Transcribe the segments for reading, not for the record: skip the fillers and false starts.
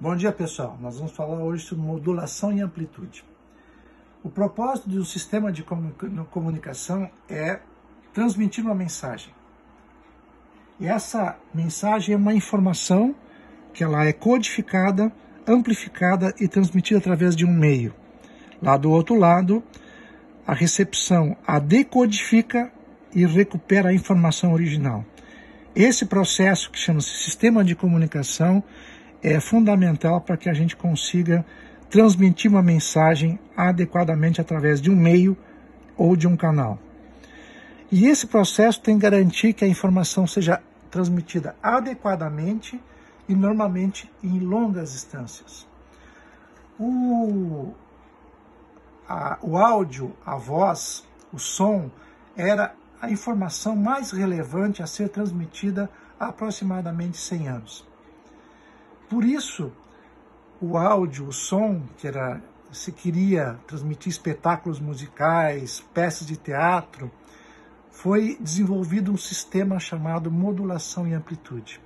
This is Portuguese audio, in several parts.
Bom dia, pessoal. Nós vamos falar hoje sobre modulação e amplitude. O propósito de um sistema de comunicação é transmitir uma mensagem. E essa mensagem é uma informação que ela é codificada, amplificada e transmitida através de um meio. Lá do outro lado, a recepção a decodifica e recupera a informação original. Esse processo, que chama-se sistema de comunicação, é fundamental para que a gente consiga transmitir uma mensagem adequadamente através de um meio ou de um canal. E esse processo tem que garantir que a informação seja transmitida adequadamente e normalmente em longas distâncias. O áudio, a voz, o som era a informação mais relevante a ser transmitida há aproximadamente 100 anos. Por isso, o áudio, o som, se queria transmitir espetáculos musicais, peças de teatro, foi desenvolvido um sistema chamado modulação e amplitude.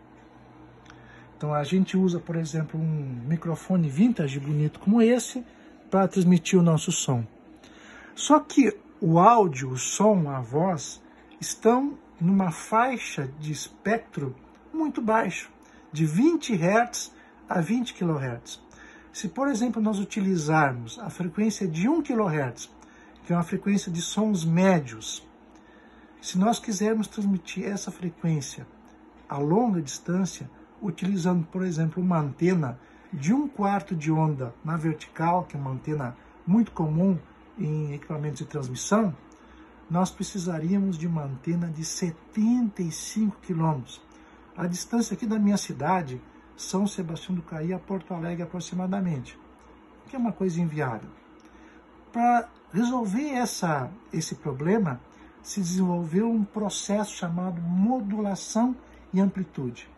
Então a gente usa, por exemplo, um microfone vintage bonito como esse para transmitir o nosso som. Só que o áudio, o som, a voz estão numa faixa de espectro muito baixo, de 20 Hz a 20 kHz. Se, por exemplo, nós utilizarmos a frequência de 1 kHz, que é uma frequência de sons médios, se nós quisermos transmitir essa frequência a longa distância, utilizando, por exemplo, uma antena de 1/4 de onda na vertical, que é uma antena muito comum em equipamentos de transmissão, nós precisaríamos de uma antena de 75 km. A distância aqui da minha cidade, São Sebastião do Caí, a Porto Alegre aproximadamente, que é uma coisa inviável. Para resolver esse problema, se desenvolveu um processo chamado modulação e amplitude.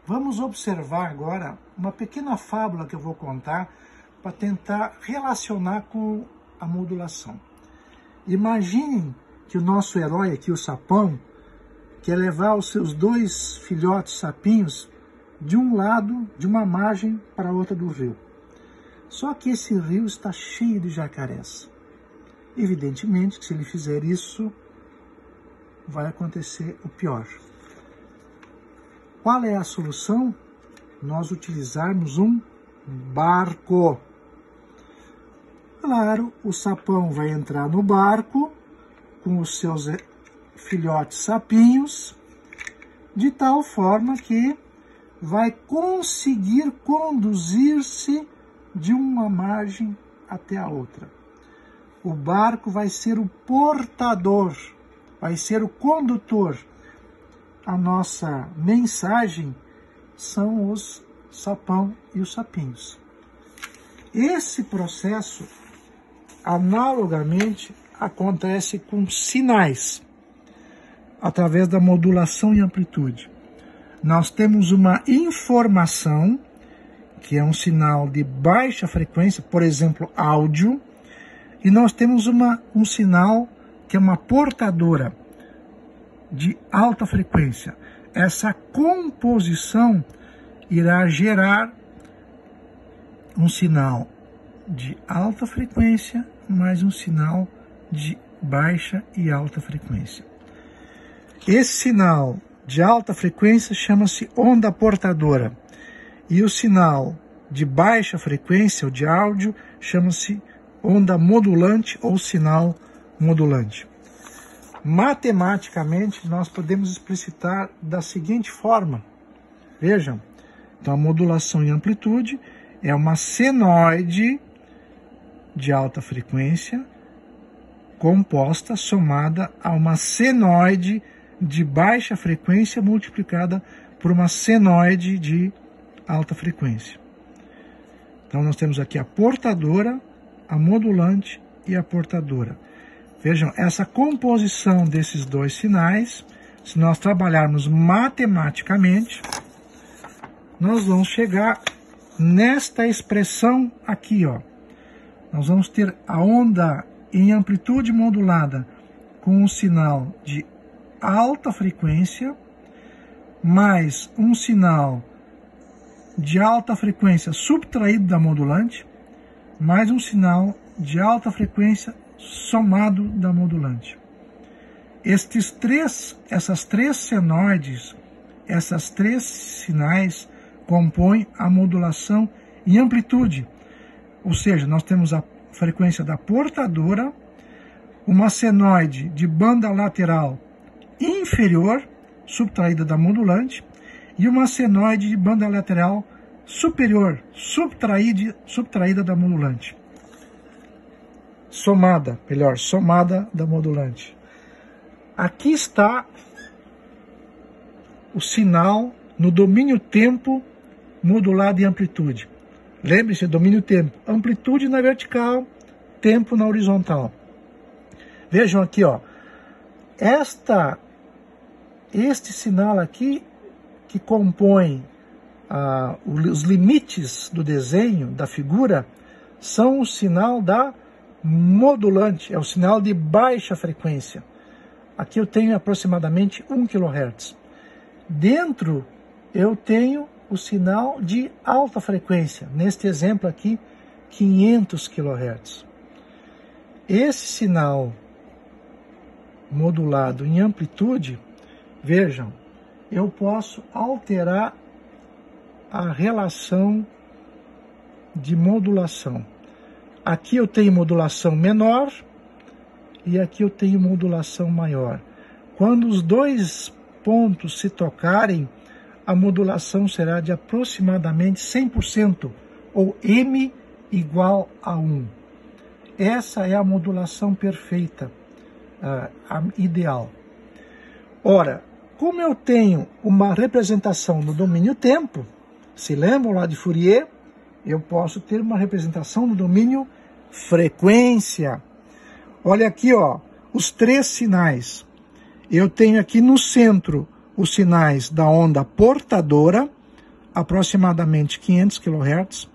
Vamos observar agora uma pequena fábula que eu vou contar para tentar relacionar com a modulação. Imaginem que o nosso herói aqui, o sapão, quer levar os seus 2 filhotes sapinhos de um lado, de uma margem para a outra do rio. Só que esse rio está cheio de jacarés. Evidentemente que se ele fizer isso, vai acontecer o pior. Qual é a solução? Nós utilizarmos um barco. Claro, o sapão vai entrar no barco com os seus filhotes sapinhos, de tal forma que vai conseguir conduzir-se de uma margem até a outra. O barco vai ser o portador, vai ser o condutor. A nossa mensagem são os sapão e os sapinhos. Esse processo, analogamente, acontece com sinais, através da modulação e amplitude. Nós temos uma informação, que é um sinal de baixa frequência, por exemplo, áudio, e nós temos um sinal que é uma portadora de alta frequência. Essa composição irá gerar um sinal de alta frequência mais um sinal de baixa e alta frequência. Esse sinal de alta frequência chama-se onda portadora e o sinal de baixa frequência, ou de áudio, chama-se onda modulante ou sinal modulante. Matematicamente, nós podemos explicitar da seguinte forma. Vejam, então a modulação e amplitude é uma senoide de alta frequência composta, somada a uma senoide de baixa frequência multiplicada por uma senoide de alta frequência. Então nós temos aqui a portadora, a modulante e a portadora. Vejam, essa composição desses 2 sinais, se nós trabalharmos matematicamente, nós vamos chegar nesta expressão aqui, ó. Nós vamos ter a onda em amplitude modulada com um sinal de alta frequência mais um sinal de alta frequência subtraído da modulante, mais um sinal de alta frequência somado da modulante. Essas três senoides, essas três sinais compõem a modulação em amplitude. Ou seja, nós temos a frequência da portadora, uma senoide de banda lateral inferior, subtraída da modulante, e uma senoide de banda lateral superior, subtraída da modulante. Somada da modulante. Aqui está o sinal no domínio tempo modulado em amplitude. Lembre-se, domínio tempo. Amplitude na vertical, tempo na horizontal. Vejam aqui, ó. Este sinal aqui, que compõe os limites do desenho, da figura, são o sinal da modulante, é o sinal de baixa frequência. Aqui eu tenho aproximadamente 1 kHz. Dentro eu tenho o sinal de alta frequência, neste exemplo aqui, 500 kHz. Esse sinal modulado em amplitude, vejam, eu posso alterar a relação de modulação. Aqui eu tenho modulação menor e aqui eu tenho modulação maior. Quando os dois pontos se tocarem, a modulação será de aproximadamente 100%, ou M igual a 1. Essa é a modulação perfeita, a ideal. Ora, como eu tenho uma representação no domínio tempo, se lembram lá de Fourier, eu posso ter uma representação no domínio frequência. Olha aqui, ó, os três sinais. Eu tenho aqui no centro os sinais da onda portadora, aproximadamente 500 kHz.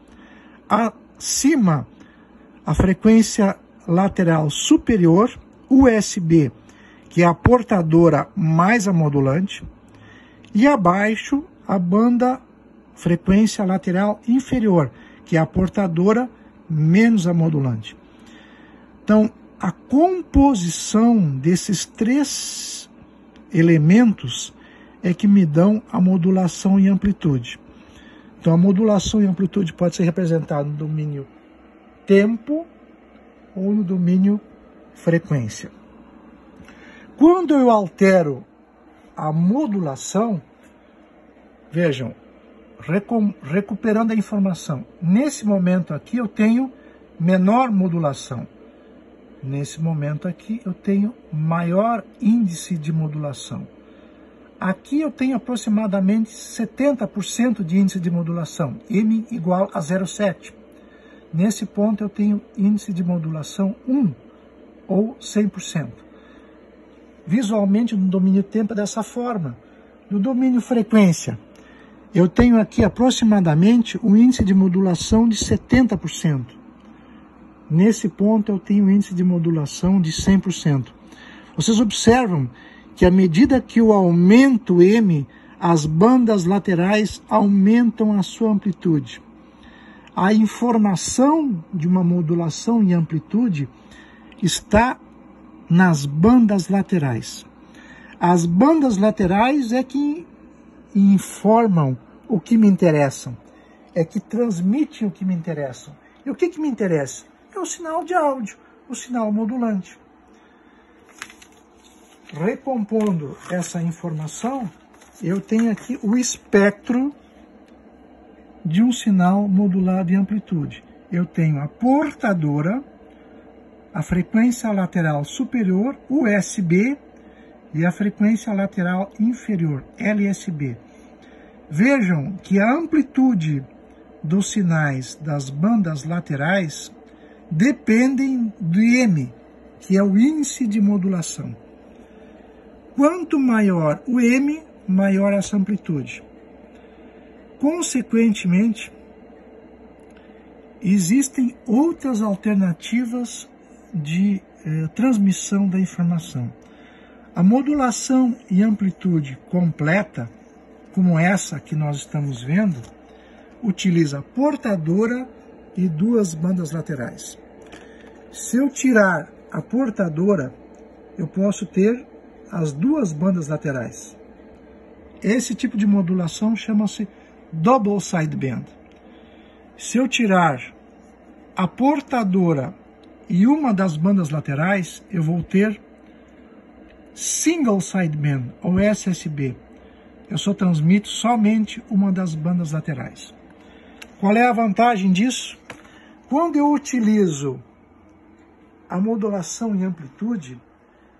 Acima, a frequência lateral superior, USB, que é a portadora mais a modulante. E abaixo, a banda frequência lateral inferior, que é a portadora menos a modulante. Então, a composição desses três elementos é que me dão a modulação em amplitude. Então, a modulação em amplitude pode ser representada no domínio tempo ou no domínio frequência. Quando eu altero a modulação, vejam, recuperando a informação, nesse momento aqui eu tenho menor modulação. Nesse momento aqui eu tenho maior índice de modulação. Aqui eu tenho aproximadamente 70% de índice de modulação, M igual a 0,7. Nesse ponto eu tenho índice de modulação 1, ou 100%. Visualmente no domínio tempo é dessa forma. No domínio frequência, eu tenho aqui aproximadamente um índice de modulação de 70%. Nesse ponto eu tenho um índice de modulação de 100%. Vocês observam que à medida que eu aumento M, as bandas laterais aumentam a sua amplitude. A informação de uma modulação em amplitude está nas bandas laterais. As bandas laterais é que informam o que me interessa, é que transmitem o que me interessa. E o que me interessa? É o sinal de áudio, o sinal modulante. Recompondo essa informação, eu tenho aqui o espectro de um sinal modulado em amplitude. Eu tenho a portadora, a frequência lateral superior, USB, e a frequência lateral inferior, LSB. Vejam que a amplitude dos sinais das bandas laterais dependem do M, que é o índice de modulação. Quanto maior o M, maior essa amplitude. Consequentemente, existem outras alternativas de transmissão da informação. A modulação em amplitude completa, como essa que nós estamos vendo, utiliza portadora e 2 bandas laterais. Se eu tirar a portadora, eu posso ter as 2 bandas laterais. Esse tipo de modulação chama-se double sideband. Se eu tirar a portadora e uma das bandas laterais, eu vou ter single sideband, ou SSB. Eu só transmito somente uma das bandas laterais. Qual é a vantagem disso? Quando eu utilizo a modulação em amplitude,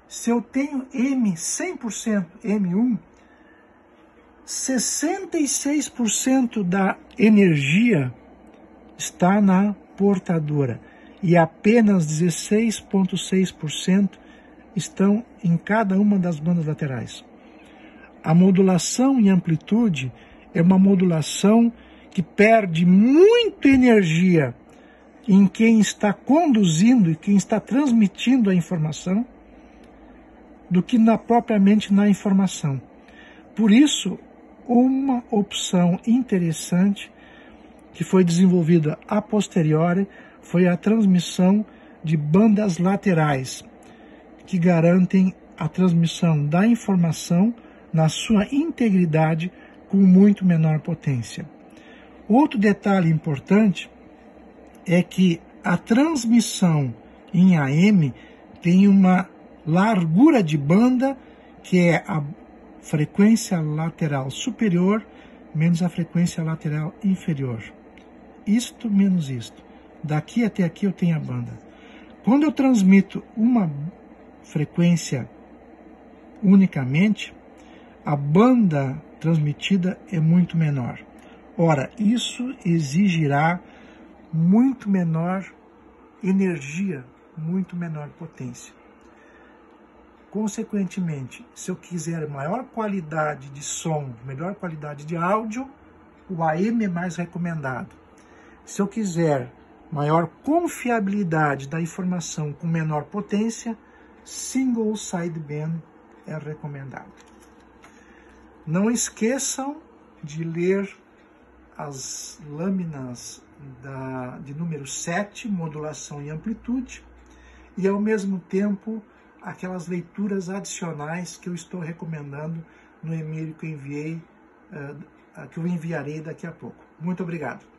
se eu tenho M 100%, M1, 66% da energia está na portadora e apenas 16,6% estão em cada uma das bandas laterais. A modulação em amplitude é uma modulação que perde muita energia em quem está conduzindo e quem está transmitindo a informação do que propriamente na informação. Por isso, uma opção interessante que foi desenvolvida a posteriori foi a transmissão de bandas laterais, que garantem a transmissão da informação na sua integridade com muito menor potência. Outro detalhe importante é que a transmissão em AM tem uma largura de banda que é a frequência lateral superior menos a frequência lateral inferior. Isto menos isto. Daqui até aqui eu tenho a banda. Quando eu transmito uma frequência unicamente, a banda transmitida é muito menor. Ora, isso exigirá muito menor energia, muito menor potência. Consequentemente, se eu quiser maior qualidade de som, melhor qualidade de áudio, o AM é mais recomendado. Se eu quiser maior confiabilidade da informação com menor potência, single sideband é recomendado. Não esqueçam de ler as lâminas de número 7, modulação e amplitude, e ao mesmo tempo aquelas leituras adicionais que eu estou recomendando no e-mail que eu enviarei daqui a pouco. Muito obrigado.